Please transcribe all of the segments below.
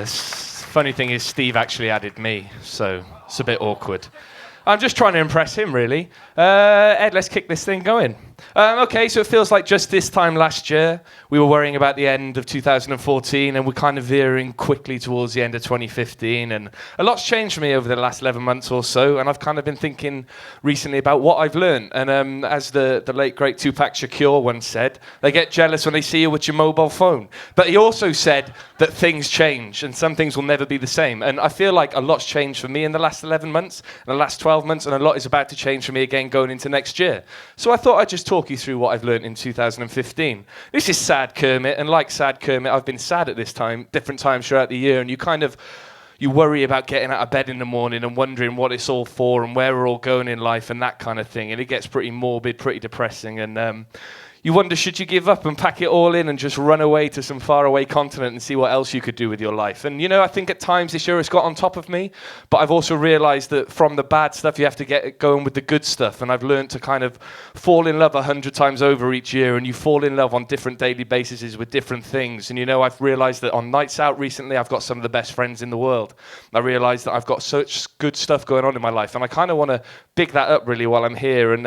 Funny thing is, Steve actually added me, so it's a bit awkward. I'm just trying to impress him, really. Ed, let's kick this thing going. Okay, so it feels like just this time last year, we were worrying about the end of 2014, and we're kind of veering quickly towards the end of 2015, and a lot's changed for me over the last 11 months or so, and I've kind of been thinking recently about what I've learned, and as the late, great Tupac Shakur once said, they get jealous when they see you with your mobile phone. But he also said that things change, and some things will never be the same, and I feel like a lot's changed for me in the last 11 months, and the last 12 months, and a lot is about to change for me again going into next year. So I thought I'd just talk you through what I've learned in 2015. This is Sad Kermit, and like Sad Kermit, I've been sad at this time, different times throughout the year, and you worry about getting out of bed in the morning and wondering what it's all for and where we're all going in life and that kind of thing, and it gets pretty morbid, pretty depressing, and you wonder, should you give up and pack it all in and just run away to some faraway continent and see what else you could do with your life? And, I think at times this year it's got on top of me, but I've also realized that from the bad stuff, you have to get going with the good stuff. And I've learned to kind of fall in love 100 times over each year, and you fall in love on different daily bases with different things. And, I've realized that on nights out recently, I've got some of the best friends in the world. I realized that I've got such good stuff going on in my life, and I kind of want to big that up really while I'm here. And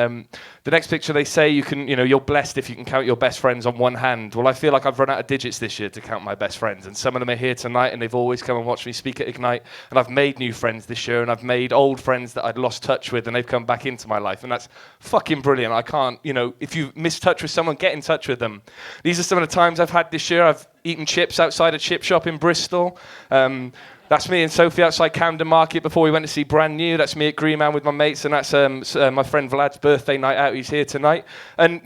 the next picture, they say you can, you're blessed if you can count your best friends on one hand. Well, I feel like I've run out of digits this year to count my best friends, and some of them are here tonight, and they've always come and watched me speak at Ignite, and I've made new friends this year, and I've made old friends that I'd lost touch with, and they've come back into my life, and that's fucking brilliant. I can't, if you've missed touch with someone, get in touch with them. These are some of the times I've had this year. I've eaten chips outside a chip shop in Bristol. That's me and Sophie outside Camden Market before we went to see Brand New. That's me at Green Man with my mates, and that's my friend Vlad's birthday night out. He's here tonight. And,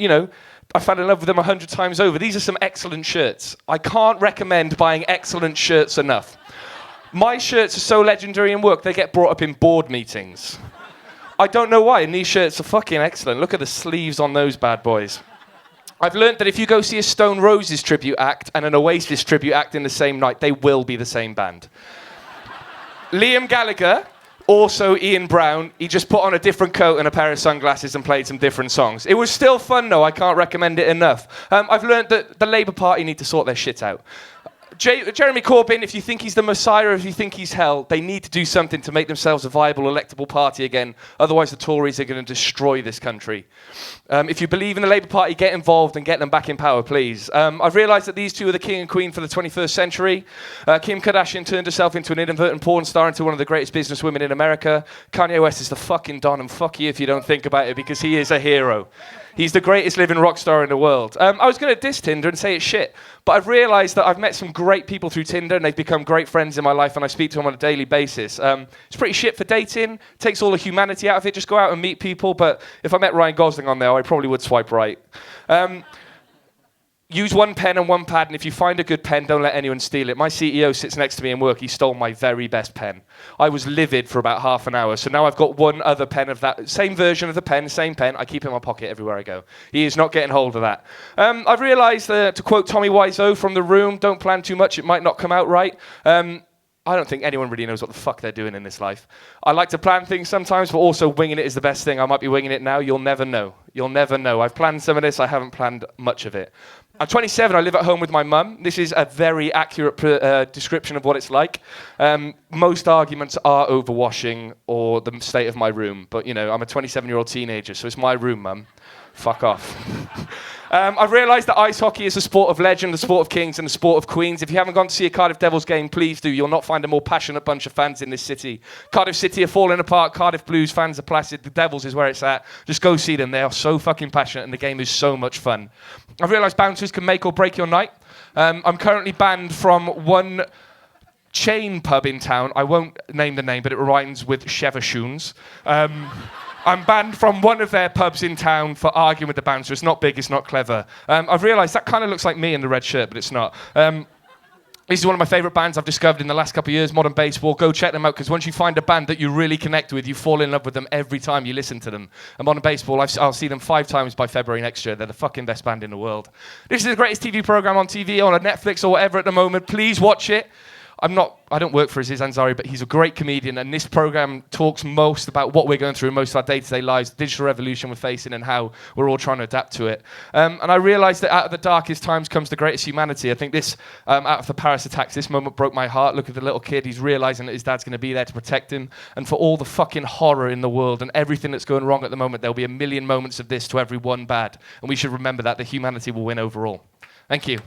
I fell in love with them 100 times over. These are some excellent shirts. I can't recommend buying excellent shirts enough. My shirts are so legendary in work, they get brought up in board meetings. I don't know why, and these shirts are fucking excellent. Look at the sleeves on those bad boys. I've learned that if you go see a Stone Roses tribute act and an Oasis tribute act in the same night, they will be the same band. Liam Gallagher, also Ian Brown, he just put on a different coat and a pair of sunglasses and played some different songs. It was still fun, though. I can't recommend it enough. I've learned that the Labour Party need to sort their shit out. Jeremy Corbyn, if you think he's the Messiah, or if you think he's hell, they need to do something to make themselves a viable electable party again. Otherwise, the Tories are going to destroy this country. If you believe in the Labour Party, get involved and get them back in power, please. I've realised that these two are the king and queen for the 21st century. Kim Kardashian turned herself into an inadvertent porn star, into one of the greatest businesswomen in America. Kanye West is the fucking Don, and fuck you if you don't think about it, because he is a hero. He's the greatest living rock star in the world. I was going to diss Tinder and say it's shit, but I've realised that I've met some great people through Tinder, and they've become great friends in my life, and I speak to them on a daily basis. It's pretty shit for dating. Takes all the humanity out of it. Just go out and meet people. But if I met Ryan Gosling on there, I probably would swipe right. Use one pen and one pad, and if you find a good pen, don't let anyone steal it. My CEO sits next to me in work. He stole my very best pen. I was livid for about half an hour, so now I've got one other pen of that same version of the pen, same pen. I keep it in my pocket everywhere I go. He is not getting hold of that. I've realised, to quote Tommy Wiseau from The Room, don't plan too much, it might not come out right. I don't think anyone really knows what the fuck they're doing in this life. I like to plan things sometimes, but also winging it is the best thing. I might be winging it now. You'll never know. You'll never know. I've planned some of this. I haven't planned much of it. I'm 27. I live at home with my mum. This is a very accurate description of what it's like. Most arguments are over washing or the state of my room. But, I'm a 27-year-old teenager, so it's my room, mum. Fuck off. I've realised that ice hockey is a sport of legend, a sport of kings, and a sport of queens. If you haven't gone to see a Cardiff Devils game, please do. You'll not find a more passionate bunch of fans in this city. Cardiff City are falling apart. Cardiff Blues fans are placid. The Devils is where it's at. Just go see them. They are so fucking passionate, and the game is so much fun. I've realised bouncers can make or break your night. I'm currently banned from one chain pub in town. I won't name the name, but it rhymes with Chevershoons. I'm banned from one of their pubs in town for arguing with the bouncer. It's not big, it's not clever. I've realised that kind of looks like me in the red shirt, but it's not. This is one of my favourite bands I've discovered in the last couple of years, Modern Baseball. Go check them out, because once you find a band that you really connect with, you fall in love with them every time you listen to them. And Modern Baseball, I'll see them 5 times by February next year. They're the fucking best band in the world. This is the greatest TV programme on TV, on Netflix or whatever at the moment. Please watch it. I don't work for Aziz Ansari, but he's a great comedian, and this program talks most about what we're going through in most of our day-to-day lives, the digital revolution we're facing, and how we're all trying to adapt to it. And I realized that out of the darkest times comes the greatest humanity. I think this, out of the Paris attacks, this moment broke my heart. Look at the little kid, he's realizing that his dad's going to be there to protect him. And for all the fucking horror in the world and everything that's going wrong at the moment, there'll be a million moments of this to every one bad. And we should remember that the humanity will win overall. Thank you.